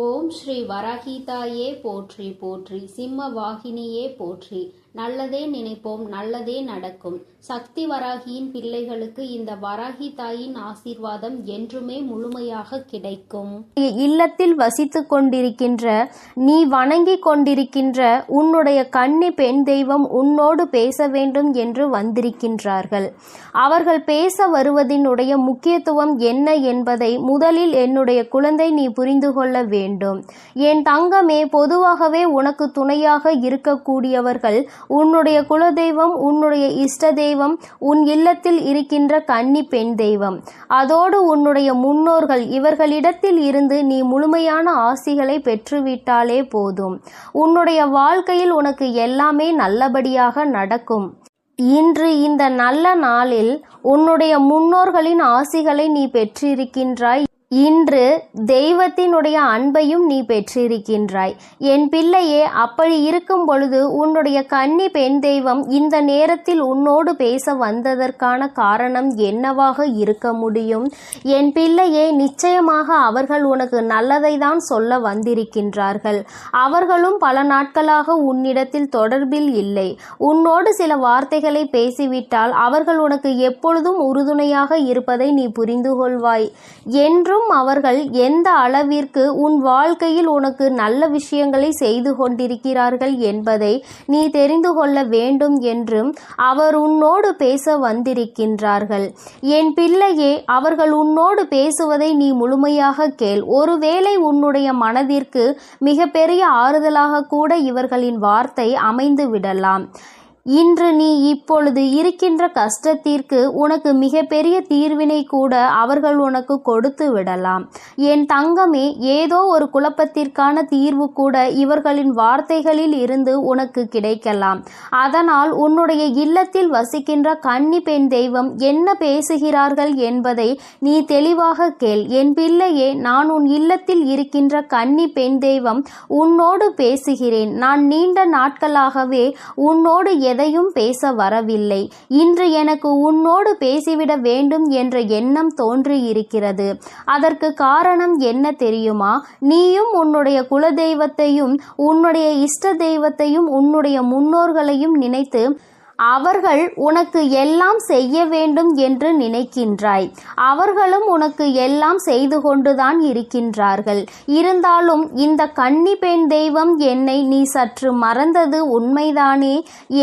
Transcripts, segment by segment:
ஓம் ஸ்ரீ வராகிதாயே போற்றி போற்றி, சிம்ம வாகினியே போற்றி. நல்லதே நினைப்போம், நல்லதே நடக்கும். சக்தி வராகியின் பிள்ளைகளுக்கு இந்த வராகி தாயின் ஆசீர்வாதம் என்றுமே முழுமையாக கிடைக்கும். இல்லத்தில் வசித்துக் கொண்டிருக்கின்ற நீ வணங்கி கொண்டிருக்கின்ற உன்னுடைய கன்னி பெண் தெய்வம் உன்னோடு பேச வேண்டும் என்று வந்திருக்கின்றார்கள். அவர்கள் பேச வருவதனுடைய முக்கியத்துவம் என்ன என்பதை முதலில் என்னுடைய குழந்தை நீ புரிந்து கொள்ள வேண்டும். என் தங்கமே, பொதுவாகவே உனக்கு துணையாக இருக்கக்கூடியவர்கள் உன்னுடைய குலதெய்வம், உன்னுடைய இஷ்ட தெய்வம், உன் இல்லத்தில் இருக்கின்ற கன்னி பெண் தெய்வம், அதோடு உன்னுடைய முன்னோர்கள். இவர்களிடத்தில் இருந்து நீ முழுமையான ஆசிகளை பெற்றுவிட்டாலே போதும். உன்னுடைய வாழ்க்கையில் உனக்கு எல்லாமே நல்லபடியாக நடக்கும். இன்று இந்த நல்ல நாளில் உன்னுடைய முன்னோர்களின் ஆசிகளை நீ பெற்றிருக்கின்றாய். இன்று தெய்வத்தினுடைய அன்பையும் நீ பெற்றிருக்கின்றாய். என் பிள்ளையே, அப்படி இருக்கும் பொழுது உன்னுடைய கன்னி பெண் தெய்வம் இந்த நேரத்தில் உன்னோடு பேச வந்ததற்கான காரணம் என்னவாக இருக்க முடியும்? என் பிள்ளையே, நிச்சயமாக அவர்கள் உனக்கு நல்லதை தான் சொல்ல வந்திருக்கின்றார்கள். அவர்களும் பல நாட்களாக உன்னிடத்தில் தொடர்பில் இல்லை. உன்னோடு சில வார்த்தைகளை பேசிவிட்டால் அவர்கள் உனக்கு எப்பொழுதும் உறுதுணையாக இருப்பதை நீ புரிந்து கொள்வாய். என்றும் அவர்கள் எந்த அளவிற்கு உன் வாழ்க்கையில் உனக்கு நல்ல விஷயங்களை செய்து கொண்டிருக்கிறார்கள் என்பதை நீ தெரிந்து கொள்ள வேண்டும் என்றும் அவர் உன்னோடு பேச வந்திருக்கின்றார்கள். என் பிள்ளையே, அவர்கள் உன்னோடு பேசுவதை நீ முழுமையாக கேள். ஒருவேளை உன்னுடைய மனதிற்கு மிகப்பெரிய ஆறுதலாக கூட இவர்களின் வார்த்தை அமைந்து விடலாம். இன்று நீ இப்பொழுது இருக்கின்ற கஷ்டத்திற்கு உனக்கு மிகப்பெரிய தீர்வினை கூட அவர்கள் உனக்கு கொடுத்து விடலாம். என் தங்கமே, ஏதோ ஒரு குழப்பத்திற்கான தீர்வு கூட இவர்களின் வார்த்தைகளில் இருந்து உனக்கு கிடைக்கலாம். அதனால் உன்னுடைய இல்லத்தில் வசிக்கின்ற கன்னி பெண் தெய்வம் என்ன பேசுகிறார்கள் என்பதை நீ தெளிவாக கேள். என் பிள்ளையே, நான் உன் இல்லத்தில் இருக்கின்ற கன்னி பெண் தெய்வம் உன்னோடு பேசுகிறேன். நான் நீண்ட நாட்களாகவே உன்னோடு எதையும் பேச வரவில்லை. இன்று எனக்கு உன்னோடு பேசிவிட வேண்டும் என்ற எண்ணம் தோன்றியிருக்கிறது. அதற்கு காரணம் என்ன தெரியுமா? நீயும் உன்னுடைய குலதெய்வத்தையும் உன்னுடைய இஷ்ட தெய்வத்தையும் உன்னுடைய முன்னோர்களையும் நினைத்து அவர்கள் உனக்கு எல்லாம் செய்ய வேண்டும் என்று நினைக்கின்றாய். அவர்களும் உனக்கு எல்லாம் செய்து கொண்டுதான் இருக்கின்றார்கள். இருந்தாலும் இந்த கன்னி பெண் தெய்வம் என்னை நீ சற்று மறந்தது உண்மைதானே?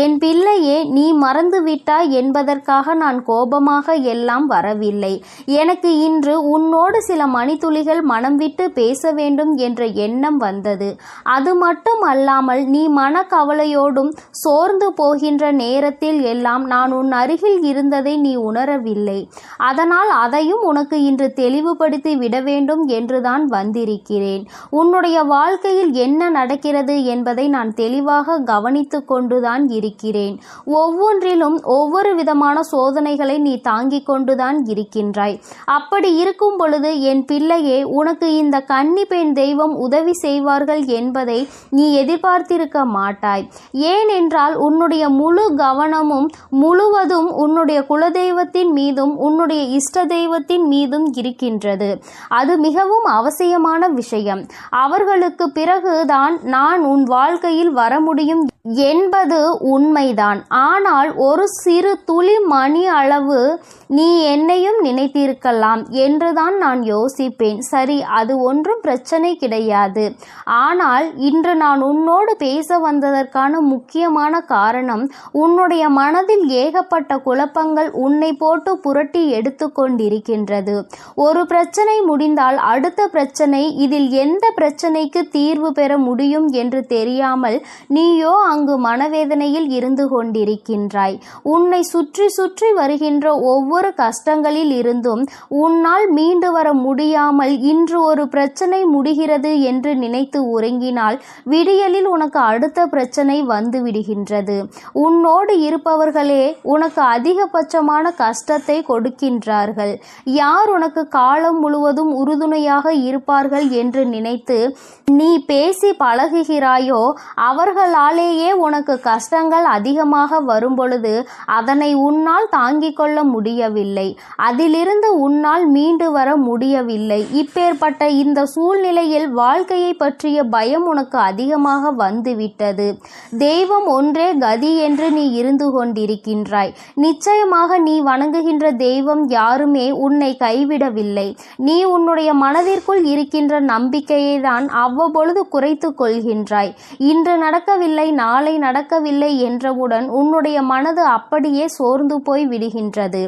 என் பிள்ளையே, நீ மறந்துவிட்டாய் என்பதற்காக நான் கோபமாக எல்லாம் வரவில்லை. எனக்கு இன்று உன்னோடு சில மணித்துளிகள் மனம் விட்டு பேச வேண்டும் என்ற எண்ணம் வந்தது. அது மட்டும் அல்லாமல் நீ மனக்கவலையோடும் சோர்ந்து போகின்ற நேரத்தில் எல்லாம் நான் உன் அருகில் இருந்ததை நீ உணரவில்லை. அதனால் அதையும் உனக்கு இன்று தெளிவுபடுத்தி விட வேண்டும் என்றுதான் வந்திருக்கிறேன். உன்னுடைய வாழ்க்கையில் என்ன நடக்கிறது என்பதை நான் தெளிவாக கவனித்து கொண்டுதான் இருக்கிறேன். ஒவ்வொன்றிலும் ஒவ்வொரு விதமான சோதனைகளை நீ தாங்கிக் கொண்டுதான் இருக்கின்றாய். அப்படி இருக்கும் பொழுது என் பிள்ளையே, உனக்கு இந்த கன்னி பெண் தெய்வம் உதவி செய்வார்கள் என்பதை நீ எதிர்பார்த்திருக்க மாட்டாய். ஏனென்றால் உன்னுடைய முழு கவனமும் முழுவதும் உன்னுடைய குலதெய்வத்தின் மீதும் உன்னுடைய இஷ்ட தெய்வத்தின் மீதும் இருக்கின்றது. அது மிகவும் அவசியமான விஷயம். அவர்களுக்கு பிறகுதான் நான் உன் வாழ்க்கையில் வர முடியும் என்பது உண்மைதான். ஆனால் ஒரு சிறு துளி மணி அளவு நீ என்னையும் நினைத்திருக்கலாம் என்றுதான் நான் யோசிப்பேன். சரி, அது ஒன்றும் பிரச்சனை கிடையாது. ஆனால் இன்று நான் உன்னோடு பேச வந்ததற்கான முக்கியமான காரணம், உன்னுடைய மனதில் ஏகப்பட்ட குழப்பங்கள் உன்னை போட்டு புரட்டி எடுத்து கொண்டிருக்கின்றது. ஒரு பிரச்சனை முடிந்தால் அடுத்த பிரச்சனை, இதில் எந்த பிரச்சனைக்கு தீர்வு பெற முடியும் என்று தெரியாமல் நீயோ அங்கு மனவேதனையில் இருந்து கொண்டிருக்கின்றாய். உன்னை சுற்றி சுற்றி வருகின்ற ஒவ்வொரு கஷ்டங்களில் இருந்தும் உன்னால் மீண்டு வர முடியாமல் இன்று ஒரு பிரச்சனை முடிகிறது என்று நினைத்து உறங்கினால் விடியலில் உனக்கு அடுத்த பிரச்சனை வந்து விடுகின்றது. உன்னோடு இருப்பவர்களே உனக்கு அதிகபட்சமான கஷ்டத்தை கொடுக்கின்றார்கள். யார் உனக்கு காலம் முழுவதும் உறுதுணையாக இருப்பார்கள் என்று நினைத்து நீ பேசி பழகுகிறாயோ அவர்களாலேயே அப்படியே உனக்கு கஷ்டங்கள் அதிகமாக வரும்பொழுது அதனை உன்னால் தாங்கிக் கொள்ள முடியவில்லை, அதிலிருந்து உன்னால் மீண்டு வர முடியவில்லை. இப்பேற்பட்ட இந்த சூழ்நிலையில் வாழ்க்கையை பற்றிய பயம் உனக்கு அதிகமாக வந்துவிட்டது. தெய்வம் ஒன்றே கதி என்று நீ இருந்து கொண்டிருக்கின்றாய். நிச்சயமாக நீ வணங்குகின்ற தெய்வம் யாருமே உன்னை கைவிடவில்லை. நீ உன்னுடைய மனதிற்குள் இருக்கின்ற நம்பிக்கையை தான் அவ்வப்பொழுது குறைத்து கொள்கின்றாய். இன்று நடக்கவில்லை, நாளை நடக்கவில்லை என்றவுடன் உன்னுடைய மனது அப்படியே சோர்ந்து போய் விடுகின்றது.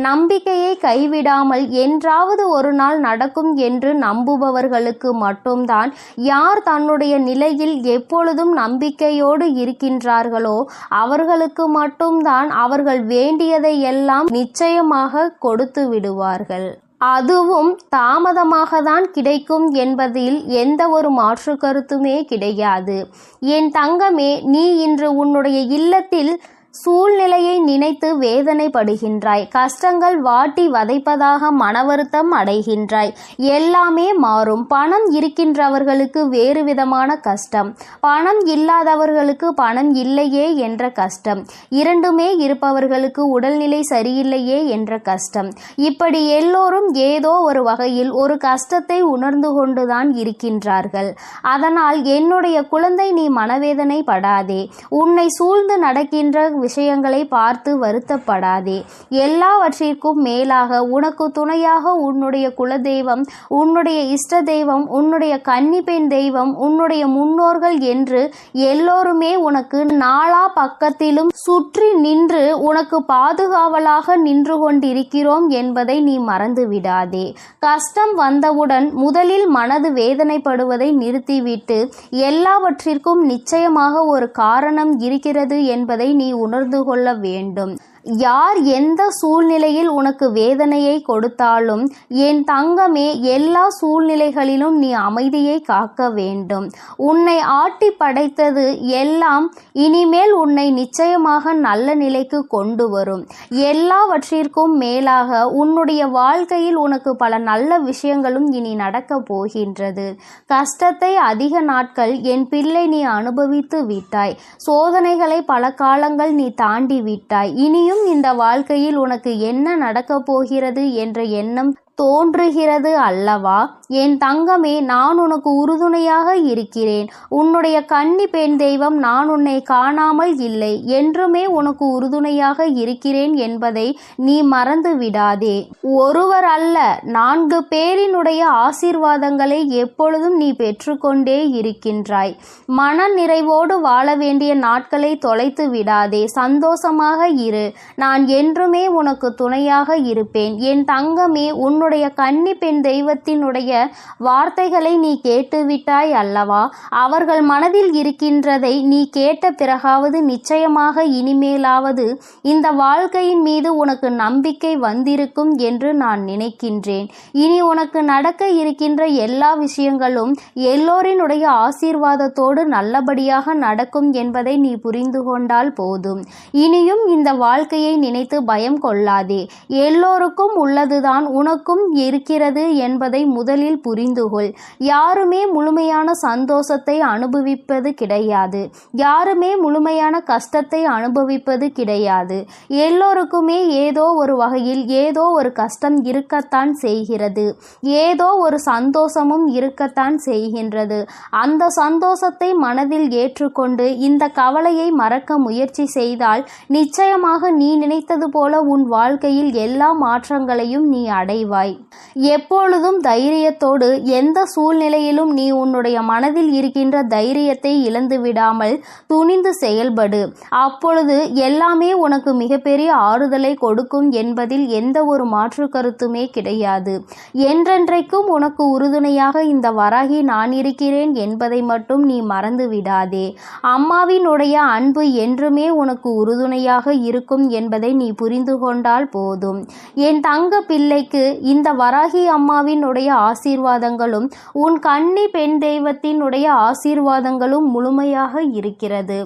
நம்பிக்கையை கைவிடாமல் என்றாவது ஒரு நாள் நடக்கும் என்று நம்புபவர்களுக்கு மட்டும்தான், யார் தன்னுடைய நிலையில் எப்பொழுதும் நம்பிக்கையோடு இருக்கின்றார்களோ அவர்களுக்கு மட்டும்தான் அவர்கள் வேண்டியதை எல்லாம் நிச்சயமாக கொடுத்து விடுவார்கள். அதுவும் தாமதமாக தான் கிடைக்கும் என்பதில் எந்த ஒரு மாற்று கருத்துமே கிடையாது. என் தங்கமே, நீ இன்று உன்னுடைய இல்லத்தில் சூழ்நிலையை நினைத்து வேதனைப்படுகின்றாய். கஷ்டங்கள் வாட்டி வதைப்பதாக மனவருத்தம் அடைகின்றாய். எல்லாமே மாறும். பணம் இருக்கின்றவர்களுக்கு வேறு விதமான கஷ்டம், பணம் இல்லாதவர்களுக்கு பணம் இல்லையே என்ற கஷ்டம், இரண்டுமே இருப்பவர்களுக்கு உடல்நிலை சரியில்லையே என்ற கஷ்டம். இப்படி எல்லோரும் ஏதோ ஒரு வகையில் ஒரு கஷ்டத்தை உணர்ந்து கொண்டுதான் இருக்கின்றார்கள். அதனால் என்னுடைய குழந்தை, நீ மனவேதனை படாதே. உன்னை சூழ்ந்து நடக்கின்ற விஷயங்களை பார்த்து வருத்தப்படாதே. எல்லாவற்றிற்கும் மேலாக உனக்கு துணையாக உன்னுடைய குலதெய்வம், உன்னுடைய இஷ்ட தெய்வம், உன்னுடைய கன்னிப்பெண் தெய்வம், உன்னுடைய முன்னோர்கள் என்று எல்லோருமே உனக்கு நாலா பக்கத்திலும் சுற்றி நின்று உனக்கு பாதுகாவலாக நின்று கொண்டிருக்கிறோம் என்பதை நீ மறந்து விடாதே. கஷ்டம் வந்தவுடன் முதலில் மனது வேதனைப்படுவதை நிறுத்திவிட்டு எல்லாவற்றிற்கும் நிச்சயமாக ஒரு காரணம் இருக்கிறது என்பதை நீ உணர்ந்து கொள்ள வேண்டும். யார் எந்த சூழ்நிலையில் உனக்கு வேதனையை கொடுத்தாலும் என் தங்கமே, எல்லா சூழ்நிலைகளிலும் நீ அமைதியை காக்க வேண்டும். உன்னை ஆட்டி படைத்தது எல்லாம் இனிமேல் உன்னை நிச்சயமாக நல்ல நிலைக்கு கொண்டு வரும். எல்லாவற்றிற்கும் மேலாக உன்னுடைய வாழ்க்கையில் உனக்கு பல நல்ல விஷயங்களும் இனி நடக்க போகின்றது. கஷ்டத்தை அதிக நாட்கள் என் பிள்ளை நீ அனுபவித்து விட்டாய். சோதனைகளை பல காலங்கள் நீ தாண்டி விட்டாய். இனியும் இந்த வாழ்க்கையில் உனக்கு என்ன நடக்கப் போகிறது என்ற எண்ணம் தோன்றுகிறது அல்லவா? என் தங்கமே, நான் உனக்கு உறுதுணையாக இருக்கிறேன். உன்னுடைய கன்னி பெண் தெய்வம் நான் உன்னை காணாமல் இல்லை, என்றுமே உனக்கு உறுதுணையாக இருக்கிறேன் என்பதை நீ மறந்து விடாதே. ஒருவர் அல்ல, 4 பேரினுடைய ஆசீர்வாதங்களை எப்பொழுதும் நீ பெற்றுக்கொண்டே இருக்கின்றாய். மன நிறைவோடு வாழ வேண்டிய நாட்களை தொலைத்து விடாதே. சந்தோஷமாக இரு. நான் என்றுமே உனக்கு துணையாக இருப்பேன். என் தங்கமே, உன்னுடைய கன்னி பெண் தெய்வத்தினுடைய வார்த்தைகளை நீ கேட்டுவிட்டாய் அல்லவா? அவர்கள் மனதில் இருக்கின்றதை நீ கேட்ட பிறகாவது நிச்சயமாக இனிமேலாவது இந்த வாழ்க்கையின் மீது உனக்கு நம்பிக்கை வந்திருக்கும் என்று நான் நினைக்கின்றேன். இனி உனக்கு நடக்க இருக்கின்ற எல்லா விஷயங்களும் எல்லோரினுடைய ஆசீர்வாதத்தோடு நல்லபடியாக நடக்கும் என்பதை நீ புரிந்து கொண்டால் போதும். இனியும் இந்த வாழ்க்கையை நினைத்து பயம் கொள்ளாதே. எல்லோருக்கும் உள்ளதுதான் உனக்கும் இருக்கிறது என்பதை முதலில் புரிந்துகொள். யாருமே முழுமையான சந்தோஷத்தை அனுபவிப்பது கிடையாது. யாருமே முழுமையான கஷ்டத்தை அனுபவிப்பது கிடையாது. எல்லோருக்குமே ஏதோ ஒரு வகையில் ஏதோ ஒரு கஷ்டம் இருக்கத்தான் செய்கிறது. ஏதோ ஒரு சந்தோஷமும் இருக்கத்தான் செய்கின்றது. அந்த சந்தோஷத்தை மனதில் ஏற்றுக்கொண்டு இந்த கவலையை மறக்க முயற்சி செய்தால் நிச்சயமாக நீ நினைத்தது போல உன் வாழ்க்கையில் எல்லா மாற்றங்களையும் நீ அடைவாய். எப்பொழுதும் தைரியத்தோடு எந்த சூழ்நிலையிலும் நீ உன்னுடைய மனதில் இருக்கின்ற தைரியத்தை இழந்து விடாமல் துணிந்து செயல்படு. அப்பொழுது எல்லாமே உனக்கு மிகப்பெரிய ஆறுதலை கொடுக்கும் என்பதில் எந்த ஒரு மாற்று கருத்துமே கிடையாது. என்றென்றைக்கும் உனக்கு உறுதுணையாக இந்த வராகி நான் இருக்கிறேன் என்பதை மட்டும் நீ மறந்து விடாதே. அம்மாவினுடைய அன்பு என்றுமே உனக்கு உறுதுணையாக இருக்கும் என்பதை நீ புரிந்து கொண்டால் போதும். என் தங்க பிள்ளைக்கு இந்த வராகி அம்மாவினுடைய ஆசீர்வாதங்களும் உன் கன்னி பெண் தெய்வத்தினுடைய ஆசீர்வாதங்களும் முழுமையாக இருக்கிறது.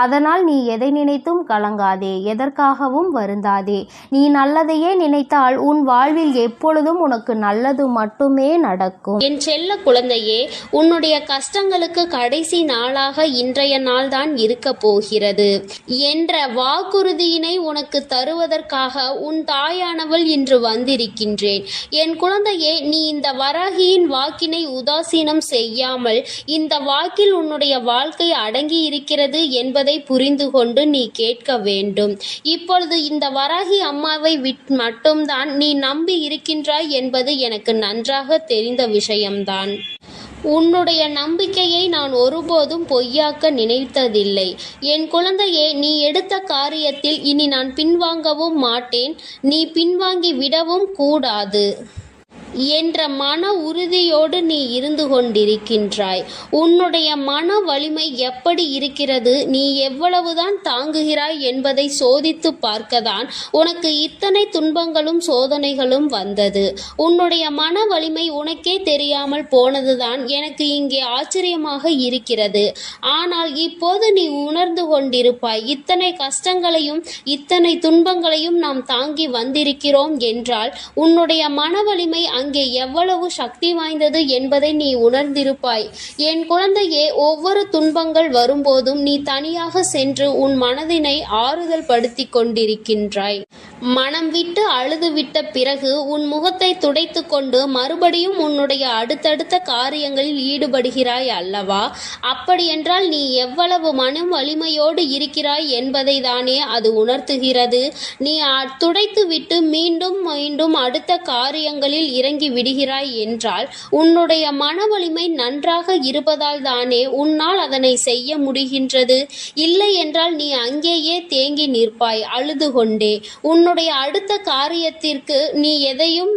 அதனால் நீ எதை நினைத்தும் கலங்காதே, எதற்காகவும் வருந்தாதே. நீ நல்லதையே நினைத்தால் உன் வாழ்வில் எப்பொழுதும் உனக்கு நல்லது மட்டுமே நடக்கும். என் செல்ல குழந்தையே, உன்னுடைய கஷ்டங்களுக்கு கடைசி நாளாக இன்றைய நாள்தான் இருக்க போகிறது என்ற வாக்குறுதியினை உனக்கு தருவதற்காக உன் தாயானவள் இன்று வந்திருக்கின்றேன். என் குழந்தையே, நீ இந்த வராகியின் வாக்கினை உதாசீனம் செய்யாமல் இந்த வாக்கில் உன்னுடைய வாழ்க்கை அடங்கி இருக்கிறது என்பதை புரிந்து கொண்டு நீ கேட்க வேண்டும். இப்பொழுது இந்த வராகி அம்மாவை மட்டும்தான் நீ நம்பி இருக்கின்றாய் என்பது எனக்கு நன்றாக தெரிந்த விஷயம்தான். உன்னுடைய நம்பிக்கையை நான் ஒருபோதும் பொய்யாக்க நினைத்ததில்லை. என் குழந்தையே, நீ எடுத்த காரியத்தில் இனி நான் பின்வாங்கவும் மாட்டேன், நீ பின்வாங்கி விடவும் கூடாது என்ற மன உறுதியோடு நீ இருந்து கொண்டிருக்கின்றாய். உன்னுடைய மன வலிமை எப்படி இருக்கிறது, நீ எவ்வளவுதான் தாங்குகிறாய் என்பதை சோதித்து பார்க்கத்தான் உனக்கு இத்தனை துன்பங்களும் சோதனைகளும் வந்தது. உன்னுடைய மன வலிமை உனக்கே தெரியாமல் போனதுதான் எனக்கு இங்கே ஆச்சரியமாக இருக்கிறது. ஆனால் இப்போது நீ உணர்ந்து கொண்டிருப்பாய், இத்தனை கஷ்டங்களையும் இத்தனை துன்பங்களையும் நாம் தாங்கி வந்திருக்கிறோம் என்றால் உன்னுடைய மன வலிமை அங்கே எவ்வளவு சக்தி வாய்ந்தது என்பதை நீ உணர்ந்திருப்பாய். என் குழந்தையே, ஒவ்வொரு துன்பங்கள் வரும்போதும் நீ தனியாக சென்று உன் மனதினை ஆறுதல் படுத்தி கொண்டிருக்கின்றாய். மனம் விட்டு அழுது விட்ட பிறகு உன் முகத்தை துடைத்து கொண்டு மறுபடியும் உன்னுடைய அடுத்தடுத்த காரியங்களில் ஈடுபடுகிறாய் அல்லவா? அப்படியென்றால் நீ எவ்வளவு மன வலிமையோடு இருக்கிறாய் என்பதை தானே அது உணர்த்துகிறது. நீ துடைத்து விட்டு மீண்டும் மீண்டும் அடுத்த காரியங்களில் இறங்கி விடுகிறாய் என்றால் உன்னுடைய மன வலிமை நன்றாக இருப்பதால் தானே உன்னால் அதனை செய்ய முடிகின்றது. இல்லை என்றால் நீ அங்கேயே தேங்கி நிற்பாய் அழுது கொண்டே. உன்னுடைய அடுத்த காரியத்திற்கு நீ எதையும்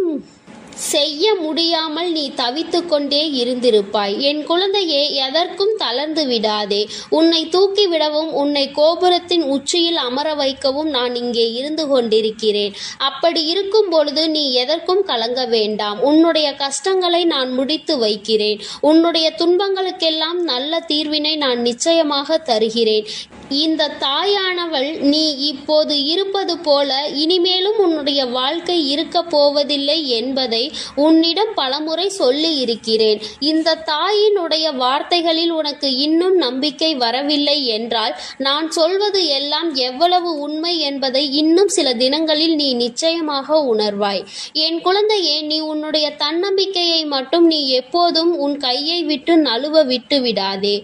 செய்ய முடியாமல் நீ தவித்து கொண்டே இருந்திருப்பாய். என் குழந்தையே, எதற்கும் தளர்ந்து விடாதே. உன்னை தூக்கிவிடவும் உன்னை கோபுரத்தின் உச்சியில் அமர வைக்கவும் நான் இங்கே இருந்து கொண்டிருக்கிறேன். அப்படி இருக்கும் பொழுது நீ எதற்கும் கலங்க வேண்டாம். உன்னுடைய கஷ்டங்களை நான் முடித்து வைக்கிறேன். உன்னுடைய துன்பங்களுக்கெல்லாம் நல்ல தீர்வினை நான் நிச்சயமாக தருகிறேன். இந்த தாயானவள் நீ இப்போது இருப்பது போல இனிமேலும் உன்னுடைய வாழ்க்கை இருக்க போவதில்லை என்பதை உன்னிடம் பலமுறை சொல்லி இருக்கிறேன். இந்த தாயினுடைய வார்த்தைகளில் உனக்கு இன்னும் நம்பிக்கை வரவில்லை என்றால் நான் சொல்வது எல்லாம் எவ்வளவு உண்மை என்பதை இன்னும் சில தினங்களில் நீ நிச்சயமாக உணர்வாய். என் குழந்தையே, நீ உன்னுடைய தன்னம்பிக்கையை மட்டும் நீ எப்போதும் உன் கையை விட்டு நழுவ விட்டு விடாதே.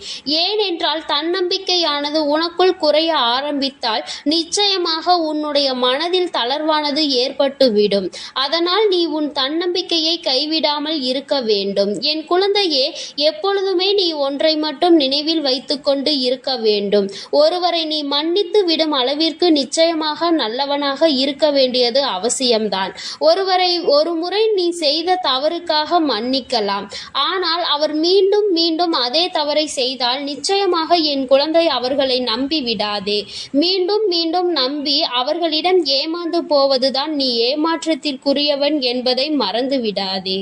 ஏனென்றால் தன்னம்பிக்கையானது உனக்குள் குறைய ஆரம்பித்தால் நிச்சயமாக உன்னுடைய மனதில் தளர்வானது ஏற்பட்டுவிடும். அதனால் நீ உன் தன்னம்பிக்கையை கைவிடாமல் இருக்க வேண்டும். என் குழந்தையே, எப்பொழுதுமே நீ ஒன்றை மட்டும் நினைவில் வைத்துக்கொண்டு இருக்க வேண்டும். ஒருவரை நீ மன்னித்து விடும் அளவிற்கு நிச்சயமாக நல்லவனாக இருக்க வேண்டியது அவசியம்தான். ஒருவரை ஒரு முறை நீ செய்த தவறுக்காக மன்னிக்கலாம். ஆனால் அவர் மீண்டும் மீண்டும் அதே தவறை செய்தால் நிச்சயமாக என் குழந்தை அவர்களை நம்பி விடாதே. மீண்டும் மீண்டும் நம்பி அவர்களிடம் ஏமாந்து போவதுதான் நீ ஏமாற்றத்திற்குரியவன் என்பதை மறந்து விடாதே.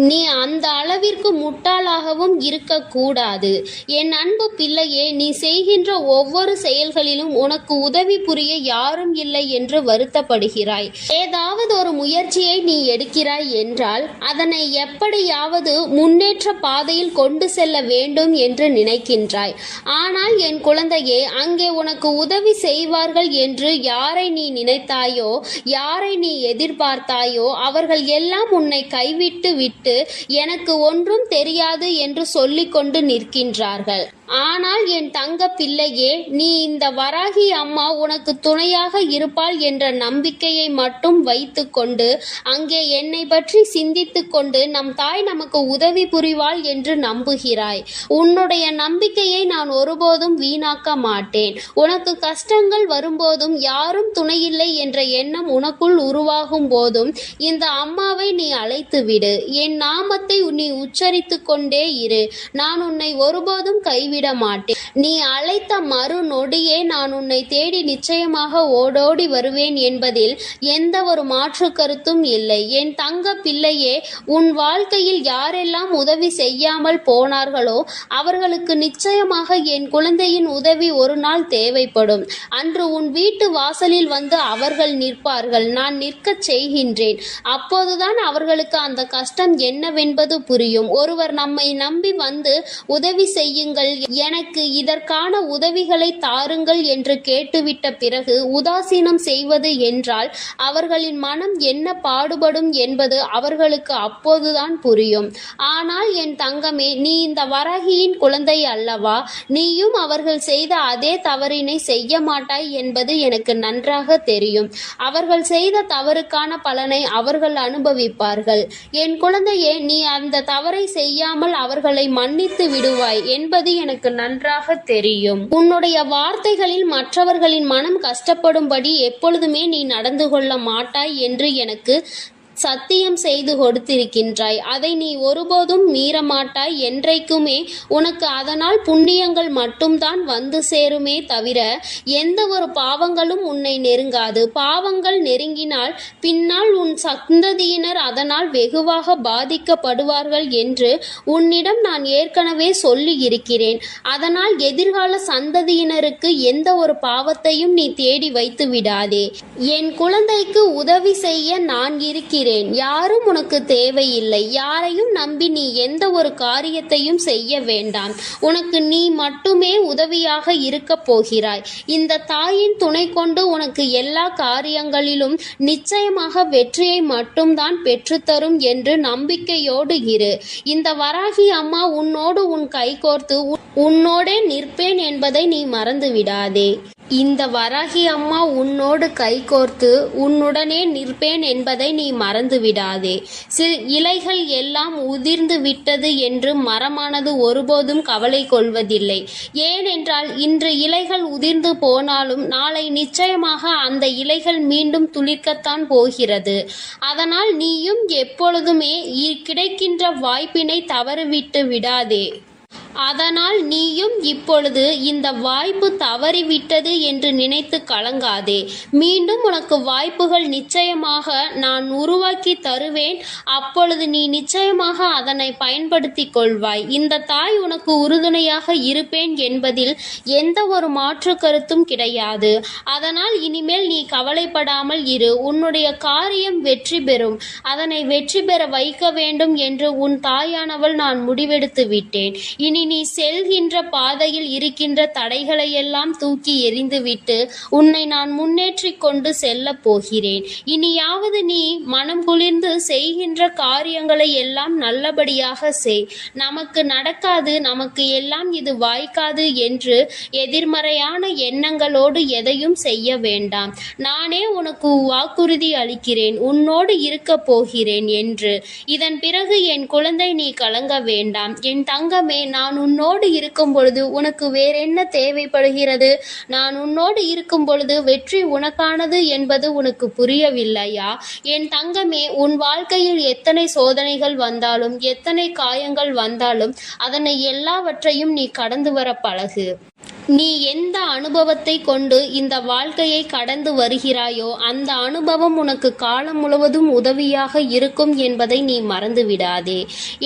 நீ அந்த அளவிற்கு முட்டாளாகவும் இருக்கக்கூடாது. என் அன்பு பிள்ளையே, நீ செய்கின்ற ஒவ்வொரு செயல்களிலும் உனக்கு உதவி புரிய யாரும் இல்லை என்று வருத்தப்படுகிறாய். ஏதாவது ஒரு முயற்சியை நீ எடுக்கிறாய் என்றால் அதனை எப்படியாவது முன்னேற்ற பாதையில் கொண்டு செல்ல வேண்டும் என்று நினைக்கின்றாய். ஆனால் என் குழந்தையே, அங்கே உனக்கு உதவி செய்வார்கள் என்று யாரை நீ நினைத்தாயோ, யாரை நீ எதிர்பார்த்தாயோ, அவர்கள் எல்லாம் உன்னை கைவிட்டு விட்டு எனக்கு ஒன்றும் தெரியாது என்று சொல்லிக்கொண்டு நிற்கின்றார்கள். ஆனால் என் தங்க பிள்ளையே, நீ இந்த வராகி அம்மா உனக்கு துணையாக இருப்பாள் என்ற நம்பிக்கையை மட்டும் வைத்துக்கொண்டு அங்கே என்னை பற்றி சிந்தித்து கொண்டு நம் தாய் நமக்கு உதவி புரிவாள் என்று நம்புகிறாய். உன்னுடைய நம்பிக்கையை நான் ஒருபோதும் வீணாக்க மாட்டேன். உனக்கு கஷ்டங்கள் வரும்போதும் யாரும் துணையில்லை என்ற எண்ணம் உனக்குள் உருவாகும் போதும் இந்த அம்மாவை நீ அழைத்து விடு. என் நாமத்தை நீ உச்சரித்து கொண்டே இரு. நான் உன்னை ஒருபோதும் கைவிட கைவிட மாட்டேன். நீ அழைத்த மறு நொடியே நான் உன்னை தேடி நிச்சயமாக ஓடோடி வருவேன் என்பதில் எந்த ஒரு மாற்று கருத்தும் இல்லை. என் தங்க பிள்ளையே, உன் வாழ்க்கையில் யாரெல்லாம் உதவி செய்யாமல் போனார்களோ அவர்களுக்கு நிச்சயமாக என் குழந்தையின் உதவி ஒரு நாள் தேவைப்படும். அன்று உன் வீட்டு வாசலில் வந்து அவர்கள் நிற்பார்கள். நான் நிற்கச் செய்கின்றேன். அப்போதுதான் அவர்களுக்கு அந்த கஷ்டம் என்னவென்பது புரியும். ஒருவர் நம்மை நம்பி வந்து உதவி செய்யுங்கள், எனக்கு இதற்கான உதவிகளை தாருங்கள் என்று கேட்டுவிட்ட பிறகு உதாசீனம் செய்வது என்றால் அவர்களின் மனம் என்ன பாடுபடும் என்பது அவர்களுக்கு அப்போதுதான் புரியும். ஆனால் என் தங்கமே, நீ இந்த வராகியின் குழந்தை அல்லவா? நீயும் அவர்கள் செய்த அதே தவறினை செய்ய மாட்டாய் என்பது எனக்கு நன்றாக தெரியும். அவர்கள் செய்த தவறுக்கான பலனை அவர்கள் அனுபவிப்பார்கள். என் குழந்தையே, நீ அந்த தவறை செய்யாமல் அவர்களை மன்னித்து விடுவாய் என்பது எனக்கு நன்றாக தெரியும். உன்னுடைய வார்த்தைகளில் மற்றவர்களின் மனம் கஷ்டப்படும்படி எப்பொழுதுமே நீ நடந்து கொள்ள மாட்டாய் என்று எனக்கு சத்தியம் செய்து கொடுத்திருக்கின்றாய். அதை நீ ஒருபோதும் மீறமாட்டாய். என்றைக்குமே உனக்கு அதனால் புண்ணியங்கள் மட்டும்தான் வந்து சேருமே தவிர எந்த ஒரு பாவங்களும் உன்னை நெருங்காது. பாவங்கள் நெருங்கினால் பின்னால் உன் சந்ததியினர் அதனால் வெகுவாக பாதிக்கப்படுவார்கள் என்று உன்னிடம் நான் ஏற்கனவே சொல்லி இருக்கிறேன். அதனால் எதிர்கால சந்ததியினருக்கு எந்த ஒரு பாவத்தையும் நீ தேடி வைத்து விடாதே. என் குழந்தைக்கு உதவி செய்ய நான் இருக்கிறேன். யாரும் உனக்கு தேவையில்லை. யாரையும் நம்பி நீ எந்த ஒரு காரியத்தையும் செய்ய வேண்டாம். உனக்கு நீ மட்டுமே உதவியாக இருக்க போகிறாய். இந்த தாயின் துணை கொண்டு உனக்கு எல்லா காரியங்களிலும் நிச்சயமாக வெற்றியை மட்டும்தான் பெற்றுத்தரும் என்று நம்பிக்கையோடு இரு. இந்த வராகி அம்மா உன்னோடு உன் கைகோர்த்து உன்னோடே நிற்பேன் என்பதை நீ மறந்து விடாதே. இந்த வராகி அம்மா உன்னோடு கைகோர்த்து உன்னுடனே நிற்பேன் என்பதை நீ மறந்து விடாதே. இலைகள் எல்லாம் உதிர்ந்து விட்டது என்று மரமானது ஒருபோதும் கவலை கொள்வதில்லை. ஏனென்றால் இன்று இலைகள் உதிர்ந்து போனாலும் நாளை நிச்சயமாக அந்த இலைகள் மீண்டும் துளிர்க்கத்தான் போகிறது. அதனால் நீயும் எப்பொழுதுமே கிடைக்கின்ற வாய்ப்பினை தவறவிட்டு விடாதே. அதனால் நீயும் இப்பொழுது இந்த வாய்ப்பு தவறிவிட்டது என்று நினைத்து கலங்காதே. மீண்டும் உனக்கு வாய்ப்புகள் நிச்சயமாக நான் உருவாக்கி தருவேன். அப்பொழுது நீ நிச்சயமாக அதனை பயன்படுத்தி கொள்வாய். இந்த தாய் உனக்கு உறுதுணையாக இருப்பேன் என்பதில் எந்த ஒரு மாற்று கருத்தும் கிடையாது. அதனால் இனிமேல் நீ கவலைப்படாமல் இரு. உன்னுடைய காரியம் வெற்றி பெறும். அதனை வெற்றி பெற வைக்க வேண்டும் என்று உன் தாயானவள் நான் முடிவெடுத்து விட்டேன். இனி நீ செல்கின்ற பாதையில் இருக்கின்ற தடைகளை எல்லாம் தூக்கி எறிந்துவிட்டு உன்னை நான் முன்னேற்றி கொண்டு செல்ல போகிறேன். இனியாவது நீ மனம் குளிர்ந்து செய்கின்ற காரியங்களை எல்லாம் நல்லபடியாக செய். நமக்கு நடக்காது, நமக்கு எல்லாம் இது வாய்க்காது என்று எதிர்மறையான எண்ணங்களோடு எதையும் செய்ய வேண்டாம். நானே உனக்கு வாக்குறுதி அளிக்கிறேன், உன்னோடு இருக்க போகிறேன் என்று. இதன் பிறகு என் குழந்தை, நீ கலங்க வேண்டாம். என் தங்கமே, நான் உன்னோடு இருக்கும் பொழுது உனக்கு வேறென்ன தேவைப்படுகிறது? நான் உன்னோடு இருக்கும் பொழுது வெற்றி உனக்கானது என்பது உனக்கு புரியவில்லையா? என் தங்கமே, உன் வாழ்க்கையில் எத்தனை சோதனைகள் வந்தாலும் எத்தனை காயங்கள் வந்தாலும் அதனை எல்லாவற்றையும் நீ கடந்து வர பழகு. நீ எந்த அனுபவத்தை கொண்டு இந்த வாழ்க்கையை கடந்து வருகிறாயோ அந்த அனுபவம் உனக்கு காலம் முழுவதும் உதவியாக இருக்கும் என்பதை நீ மறந்து விடாதே.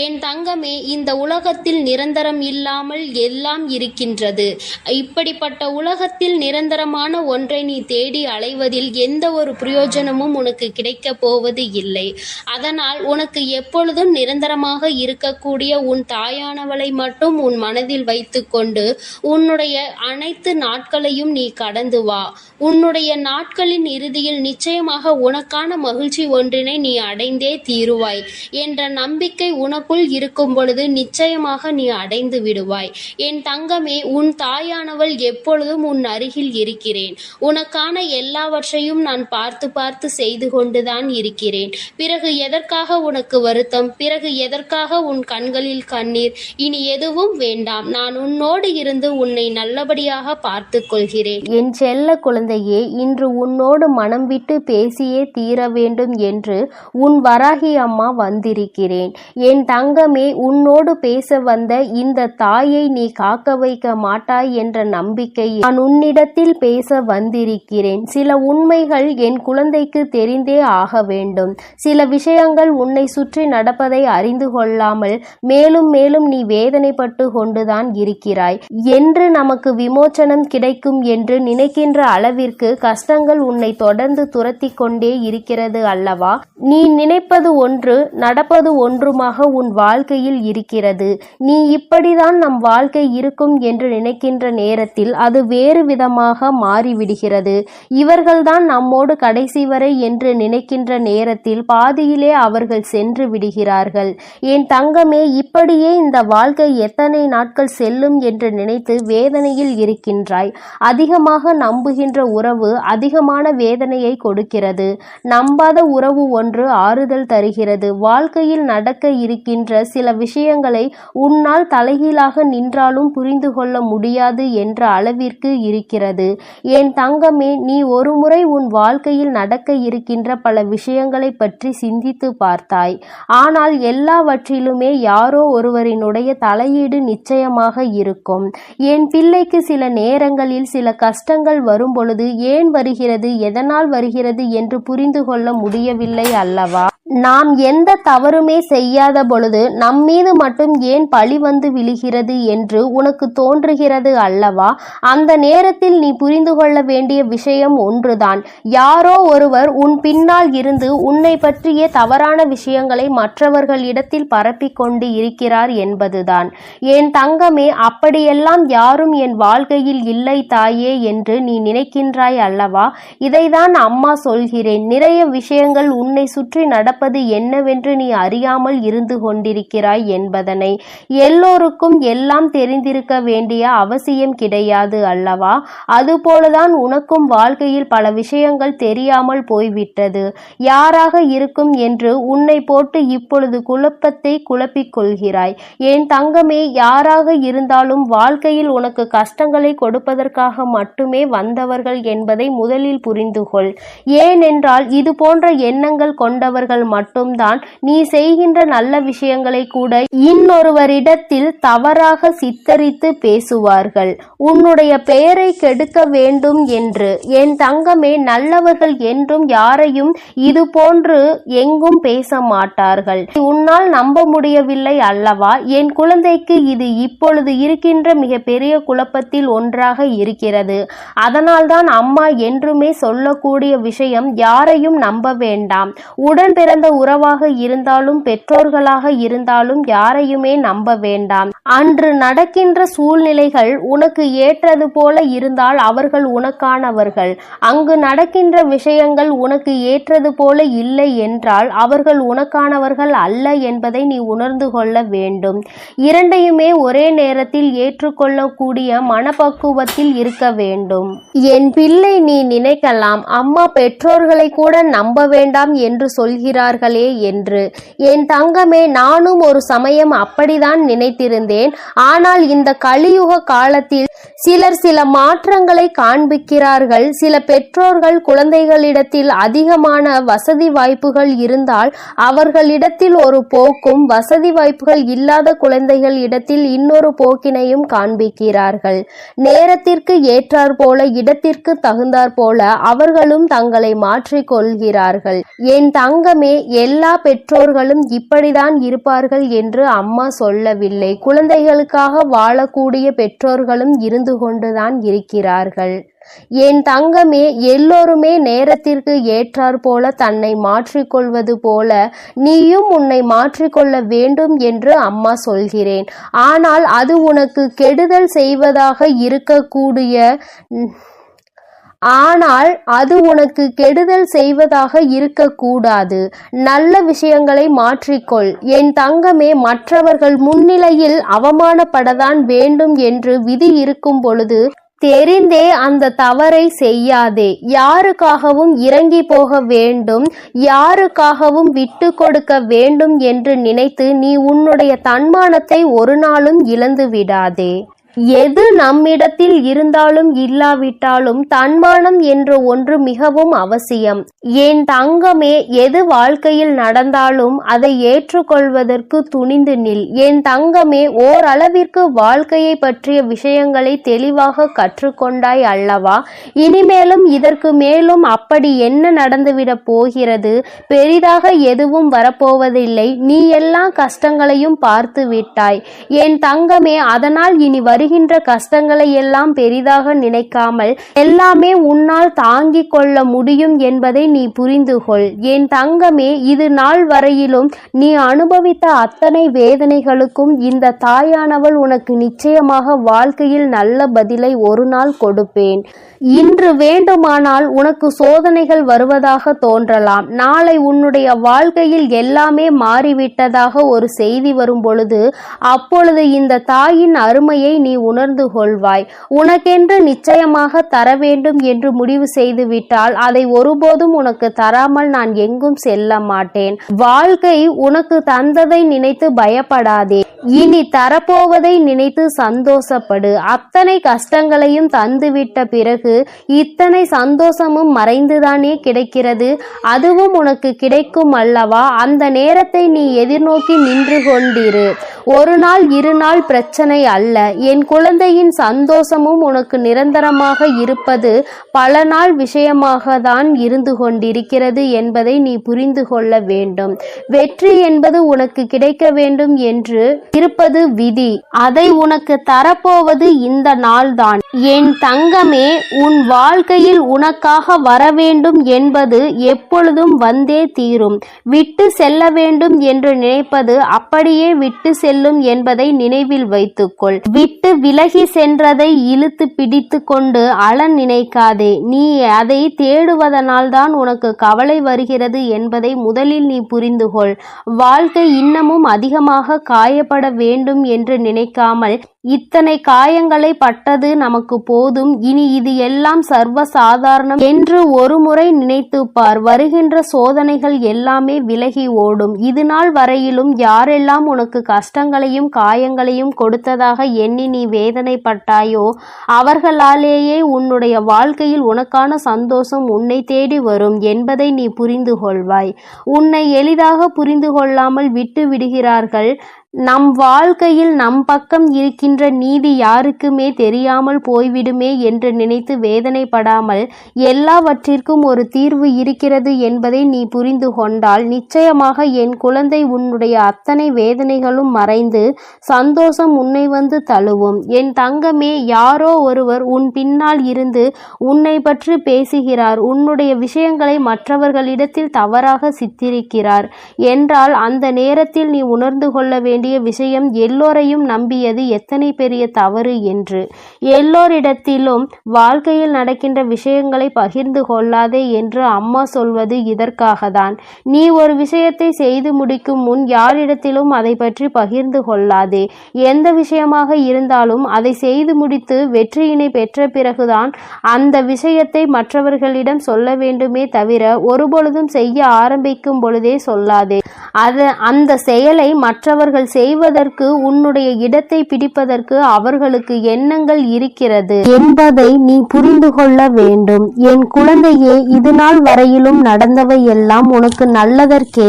என் தங்கமே, இந்த உலகத்தில் நிரந்தரம் இல்லாமல் எல்லாம் இருக்கின்றது. இப்படிப்பட்ட உலகத்தில் நிரந்தரமான ஒன்றை நீ தேடி அலைவதில் எந்த ஒரு பிரயோஜனமும் உனக்கு கிடைக்கப் போவது இல்லை. அதனால் உனக்கு எப்பொழுதும் நிரந்தரமாக இருக்கக்கூடிய உன் தாயானவளை மட்டும் உன் மனதில் வைத்துக்கொண்டு உன்னுடைய அனைத்து நாட்களையும் நீ கடந்து வா. உன்னுடைய நாட்களின் இறுதியில் நிச்சயமாக உனக்கான மகிழ்ச்சி ஒன்றினை நீ அடைந்தே தீருவாய் என்ற நம்பிக்கை உனக்குள் இருக்கும் பொழுது நிச்சயமாக நீ அடைந்து விடுவாய். என் தங்கமே, உன் தாயானவள் எப்பொழுதும் உன் அருகில் இருக்கிறேன். உனக்கான எல்லாவற்றையும் நான் பார்த்து பார்த்து செய்து கொண்டுதான் இருக்கிறேன். பிறகு எதற்காக உனக்கு வருத்தம்? பிறகு எதற்காக உன் கண்களில் கண்ணீர்? இனி எதுவும் வேண்டாம். நான் உன்னோடு இருந்து உன்னை நல்ல நல்லபடியாக பார்த்து கொள்கிறேன். என் செல்ல குழந்தையே, இன்று உன்னோடு மனம் விட்டு பேசியே தீர வேண்டும் என்று உன் வராகி அம்மா வந்திருக்கிறேன். என் தங்கமே, உன்னோடு பேச வந்த இந்த தாயை நீ காக்க வைக்க மாட்டாய் என்ற நம்பிக்கை நான் உன்னிடத்தில் பேச வந்திருக்கிறேன். சில உண்மைகள் என் குழந்தைக்கு தெரிந்தே ஆக வேண்டும். சில விஷயங்கள் உன்னை சுற்றி நடப்பதை அறிந்து கொள்ளாமல் மேலும் மேலும் நீ வேதனைப்பட்டு கொண்டுதான் இருக்கிறாய். என்று நமக்கு விமோச்சனம் கிடைக்கும் என்று நினைக்கின்ற அளவிற்கு கஷ்டங்கள் உன்னை தொடர்ந்து துரத்தி கொண்டே இருக்கிறது அல்லவா? நீ நினைப்பது ஒன்று, நடப்பது ஒன்றுமாக உன் வாழ்க்கையில் இருக்கிறது. நீ இப்படிதான் நம் வாழ்க்கை இருக்கும் என்று நினைக்கின்ற நேரத்தில் அது வேறு விதமாக மாறிவிடுகிறது. இவர்கள்தான் நம்மோடு கடைசி வரை என்று நினைக்கின்ற நேரத்தில் பாதியிலே அவர்கள் சென்று விடுகிறார்கள். என் தங்கமே, இப்படியே இந்த வாழ்க்கை எத்தனை நாட்கள் செல்லும் என்று நினைத்து வேதனையில் இருக்கின்றாய். அதிகமாக நம்புகின்ற உறவு அதிகமான வேதனையை கொடுக்கிறது. நம்பாத உறவு ஒன்று ஆறுதல் தருகிறது. வாழ்க்கையில் நடக்க இருக்கின்ற சில விஷயங்களை உன்னால் தலைகீழாக நின்றாலும் புரிந்து கொள்ள முடியாது என்ற அளவிற்கு இருக்கிறது. என் தங்கமே, நீ ஒருமுறை உன் வாழ்க்கையில் நடக்க இருக்கின்ற பல விஷயங்களை பற்றி சிந்தித்து பார்த்தாய். ஆனால் எல்லாவற்றிலுமே யாரோ ஒருவரினுடைய தலையீடு நிச்சயமாக இருக்கும். என் பிள்ளைக்கு சில நேரங்களில் சில கஷ்டங்கள் வரும் பொழுது ஏன் வருகிறது, எதனால் வருகிறது என்று புரிந்து கொள்ள முடியவில்லை அல்லவா? நாம் எந்த தவறுமே செய்யாத பொழுது நம்மீது மட்டும் ஏன் பழி வந்து விழுகிறது என்று உனக்கு தோன்றுகிறது அல்லவா? அந்த நேரத்தில் நீ புரிந்து கொள்ள வேண்டிய விஷயம் ஒன்றுதான். யாரோ ஒருவர் உன் பின்னால் இருந்து உன்னை பற்றிய தவறான விஷயங்களை மற்றவர்களிடத்தில் பரப்பிக் கொண்டு இருக்கிறார் என்பதுதான். என் தங்கமே, அப்படியெல்லாம் யாரும் என் வாழ்க்கையில் இல்லை தாயே என்று நீ நினைக்கின்றாய் அல்லவா? இதைதான் அம்மா சொல்கிறேன். நிறைய விஷயங்கள் உன்னை சுற்றி நடப்பது என்னவென்று நீ அறியாமல் இருந்து கொண்டிருக்கிறாய் என்பதனை. எல்லோருக்கும் எல்லாம் தெரிந்திருக்க வேண்டிய அவசியம் கிடையாது அல்லவா? அதுபோலதான் உனக்கும் வாழ்க்கையில் பல விஷயங்கள் தெரியாமல் போய்விட்டது. யாராக இருக்கும் என்று உன்னை போட்டு இப்பொழுது குழப்பத்தை குழப்பிக் கொள்கிறாய். என் தங்கமே, யாராக இருந்தாலும் வாழ்க்கையில் உனக்கு கஷ்டங்களை கொடுப்பதற்காக மட்டுமே வந்தவர்கள் என்பதை முதலில் புரிந்து கொள். ஏனென்றால் இது போன்ற எண்ணங்கள் கொண்டவர்கள் மட்டும்தான் நீ செய்கின்ற நல்ல விஷயங்களை கூட இன்னொருவரிடத்தில் தவறாக சித்தரித்து பேசுவார்கள், உன்னுடைய பெயரை கெடுக்க வேண்டும் என்று. என் தங்கமே, நல்லவர்கள் என்றும் யாரையும் இது போன்று எங்கும் பேச மாட்டார்கள். உன்னால் நம்ப முடியவில்லை அல்லவா? என் குழந்தைக்கு இது இப்பொழுது இருக்கின்ற மிக பெரிய குழப்பத்தில் ஒன்றாக இருக்கிறது. அதனால்தான் அம்மா என்றுமே சொல்லக்கூடிய விஷயம், யாரையும் நம்ப வேண்டாம். உடன் பிறந்த உறவாக இருந்தாலும் பெற்றோர்களாக இருந்தாலும் யாரையுமே நம்ப வேண்டாம். அன்று நடக்கின்ற சூழ்நிலைகள் உனக்கு ஏற்றது போல இருந்தால் அவர்கள் உனக்கானவர்கள். அங்கு நடக்கின்ற விஷயங்கள் உனக்கு ஏற்றது போல இல்லை என்றால் அவர்கள் உனக்கானவர்கள் அல்ல என்பதை நீ உணர்ந்து கொள்ள வேண்டும். இரண்டையுமே ஒரே நேரத்தில் ஏற்றுக்கொள்ளக்கூடிய மனப்பக்குவத்தில் இருக்க வேண்டும். என் பிள்ளை, நீ நினைக்கலாம், அம்மா பெற்றோர்களை கூட நம்ப வேண்டாம் என்று சொல்கிறார்களே என்று. என் தங்கமே, நானும் ஒரு சமயம் அப்படிதான் நினைத்திருந்தேன். ஆனால் இந்த கலியுக காலத்தில் சிலர் சில மாற்றங்களை காண்பிக்கிறார்கள். சில பெற்றோர்கள் குழந்தைகளிடத்தில் அதிகமான வசதி வாய்ப்புகள் இருந்தால் அவர்களிடத்தில் ஒரு போக்கும், வசதி வாய்ப்புகள் இல்லாத குழந்தைகள் இடத்தில் இன்னொரு போக்கினையும் காண்பிக்கிறார்கள். நேரத்திற்கு ஏற்றாற் போல, இடத்திற்கு தகுந்தாற் போல அவர்களும் தங்களை மாற்றிக்கொள்கிறார்கள். என் தங்கமே, எல்லா பெற்றோர்களும் இப்படிதான் இருப்பார்கள் என்று அம்மா சொல்லவில்லை. குழந்தைகளுக்காக வாழக்கூடிய பெற்றோர்களும் இருந்து கொண்டுதான் இருக்கிறார்கள். என் தங்கமே, எல்லோருமே நேரத்திற்கு ஏற்றாற் போல தன்னை மாற்றிக்கொள்வது போல நீயும் உன்னை மாற்றிக்கொள்ள வேண்டும் என்று அம்மா சொல்கிறேன். ஆனால் அது உனக்கு கெடுதல் செய்வதாக இருக்கக்கூடாது. நல்ல விஷயங்களை மாற்றிக்கொள். என் தங்கமே, மற்றவர்கள் முன்னிலையில் அவமானப்படத்தான் வேண்டும் என்று விதி இருக்கும் பொழுது தெரிந்தே அந்த தவறை செய்யாதே. யாருக்காகவும் இறங்கி போக வேண்டும், யாருக்காகவும் விட்டு கொடுக்க வேண்டும் என்று நினைத்து நீ உன்னுடைய தன்மானத்தை ஒரு நாளும் இழந்து விடாதே. எது நம்மிடத்தில் இருந்தாலும் இல்லாவிட்டாலும் தன்மானம் என்ற ஒன்று மிகவும் அவசியம். என் தங்கமே, எது வாழ்க்கையில் நடந்தாலும் அதை ஏற்றுக்கொள்வதற்கு துணிந்து நில். என் தங்கமே, ஓரளவிற்கு வாழ்க்கையை பற்றிய விஷயங்களை தெளிவாக கற்றுக்கொண்டாய் அல்லவா? இனிமேலும் இதற்கு மேலும் அப்படி என்ன நடந்துவிடப் போகிறது? பெரிதாக எதுவும் வரப்போவதில்லை. நீ எல்லா கஷ்டங்களையும் பார்த்து விட்டாய் என் தங்கமே. அதனால் இனி வருகின்ற கஷ்டங்களை எல்லாம் பெரிதாக நினைக்காமல் எல்லாமே உன்னால் தாங்கிக் கொள்ள முடியும் என்பதை நீ புரிந்து கொள். என் தங்கமே, இது நாள் வரையிலும் நீ அனுபவித்த அத்தனை வேதனைகளுக்கும் இந்த தாயானவள் உனக்கு நிச்சயமாக வாழ்க்கையில் நல்ல பதிலை ஒரு நாள் கொடுப்பேன். இன்று வேண்டுமானால் உனக்கு சோதனைகள் வருவதாக தோன்றலாம். நாளை உன்னுடைய வாழ்க்கையில் எல்லாமே மாறிவிட்டதாக ஒரு செய்தி வரும் பொழுது அப்பொழுது இந்த தாயின் அருமையை நீ உணர்ந்து கொள்வாய். உனக்கென்று நிச்சயமாக தர வேண்டும் என்று முடிவு செய்து விட்டால் அதை ஒருபோதும் உனக்கு தராமல் நான் எங்கும் செல்ல மாட்டேன். வாழ்க்கை உனக்கு தந்ததை நினைத்து பயப்படாதே. இனி தரப்போவதை நினைத்து சந்தோஷப்படு. அத்தனை கஷ்டங்களையும் தந்துவிட்ட பிறகு இத்தனை சந்தோஷமும் மறைந்துதானே கிடைக்கிறது. அதுவும் உனக்கு கிடைக்கும் அல்லவா? அந்த நேரத்தை நீ எதிர்நோக்கி நின்று கொண்டிரு. ஒரு நாள் இரு நாள் பிரச்சனை அல்ல. என் குழந்தையின் சந்தோஷமும் உனக்கு நிரந்தரமாக இருப்பது பல நாள் விஷயமாக தான் இருந்து கொண்டிருக்கிறது என்பதை நீ புரிந்து கொள்ள வேண்டும். வெற்றி என்பது உனக்கு கிடைக்க வேண்டும் என்று இருப்பது விதி. அதை உனக்கு தரப்போவது இந்த நாள்தான். என் தங்கமே, உன் வாழ்க்கையில் உனக்காக வர வேண்டும் என்பது எப்பொழுதும் வந்தே தீரும். விட்டு செல்ல வேண்டும் என்று நினைப்பது அப்படியே விட்டு செல்லும் என்பதை நினைவில் வைத்துக்கொள். விட்டு விலகி சென்றதை இழுத்து பிடித்து கொண்டு அழ நினைக்காதே. நீ அதை தேடுவதனால் தான் உனக்கு கவலை வருகிறது என்பதை முதலில் நீ புரிந்து கொள். வாழ்க்கை இன்னமும் அதிகமாக காயப்பட வேண்டும் என்று நினைக்காமல் இத்தனை காயங்களை பட்டது நமக்கு போதும். இனி இது எல்லாம் சர்வ சாதாரணம் என்று ஒரு முறை நினைத்து பார். வருகின்ற சோதனைகள் எல்லாமே விலகி ஓடும். இது நாள் வரையிலும் யாரெல்லாம் உனக்கு கஷ்டங்களையும் காயங்களையும் கொடுத்ததாக எண்ணி நீ வேதனைப்பட்டாயோ அவர்களாலேயே உன்னுடைய வாழ்க்கையில் உனக்கான சந்தோஷம் உன்னை தேடி வரும் என்பதை நீ புரிந்து கொள்வாய். உன்னை எளிதாக புரிந்து கொள்ளாமல் விட்டு விடுகிறார்கள். நம் வாழ்க்கையில் நம் பக்கம் இருக்கின்ற நீதி யாருக்குமே தெரியாமல் போய்விடுமே என்று நினைத்து வேதனைப்படாமல் எல்லாவற்றிற்கும் ஒரு தீர்வு இருக்கிறது என்பதை நீ புரிந்து கொண்டால் நிச்சயமாக என் குழந்தை உன்னுடைய அத்தனை வேதனைகளும் மறைந்து சந்தோஷம் உன்னை வந்து தழுவும். என் தங்கமே, யாரோ ஒருவர் உன் பின்னால் இருந்து உன்னை பற்றி பேசுகிறார். உன்னுடைய விஷயங்களை மற்றவர்களிடத்தில் தவறாக சித்தரிக்கிறார் என்றால் அந்த நேரத்தில் நீ உணர்ந்து கொள்ள வேண்டிய விஷயம் எல்லோரையும் நம்பியது எத்தனை பெரிய தவறு என்று. எல்லோரிடத்திலும் வாழ்க்கையில் நடக்கின்ற விஷயங்களை பகிர்ந்து கொள்ளாதே என்று அம்மா சொல்வது இதற்காக தான். நீ ஒரு விஷயத்தை செய்து முடிக்கும் முன் யாரிடத்திலும் அதை பற்றி பகிர்ந்து கொள்ளாதே. எந்த விஷயமாக இருந்தாலும் அதை செய்து முடித்து வெற்றியினை பெற்ற பிறகுதான் அந்த விஷயத்தை மற்றவர்களிடம் சொல்ல வேண்டுமே தவிர ஒருபொழுதும் செய்ய ஆரம்பிக்கும் பொழுதே சொல்லாதே. அந்த செயலை மற்றவர்கள் செய்வதற்கு உன்னுடைய இடத்தை பிடிப்பதற்கு அவர்களுக்கு எண்ணங்கள் இருக்கிறது என்பதை நீ புரிந்து கொள்ள வேண்டும். என் குழந்தையே, இது நாள் வரையிலும் நடந்தவை எல்லாம் உனக்கு நல்லதற்கே.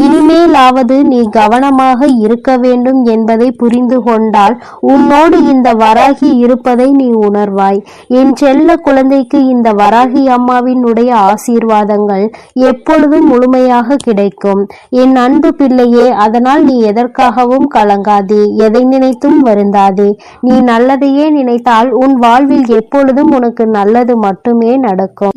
இனிமேலாவது நீ கவனமாக இருக்க வேண்டும் என்பதை புரிந்து கொண்டால் உன்னோடு இந்த வராகி இருப்பதை நீ உணர்வாய். என் செல்ல குழந்தைக்கு இந்த வராகி அம்மாவினுடைய ஆசீர்வாதங்கள் எப்பொழுதும் முழுமையாக கிடைக்கும். என் அன்பு பிள்ளையே, அதனால் நீ எதற்காகவும் கலங்காதே, எதை நினைத்தும் வருந்தாதே. நீ நல்லதையே நினைத்தால் உன் வாழ்வில் எப்பொழுதும் உனக்கு நல்லது மட்டுமே நடக்கும்.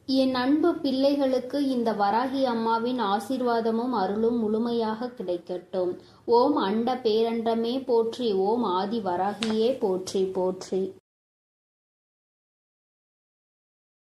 என் அன்பு பிள்ளைகளுக்கு இந்த வராகி அம்மாவின் ஆசீர்வாதமும் அருளும் முழுமையாக கிடைக்கட்டும். ஓம் அண்ட பேரண்டமே போற்றி. ஓம் ஆதி வராகியே போற்றி போற்றி.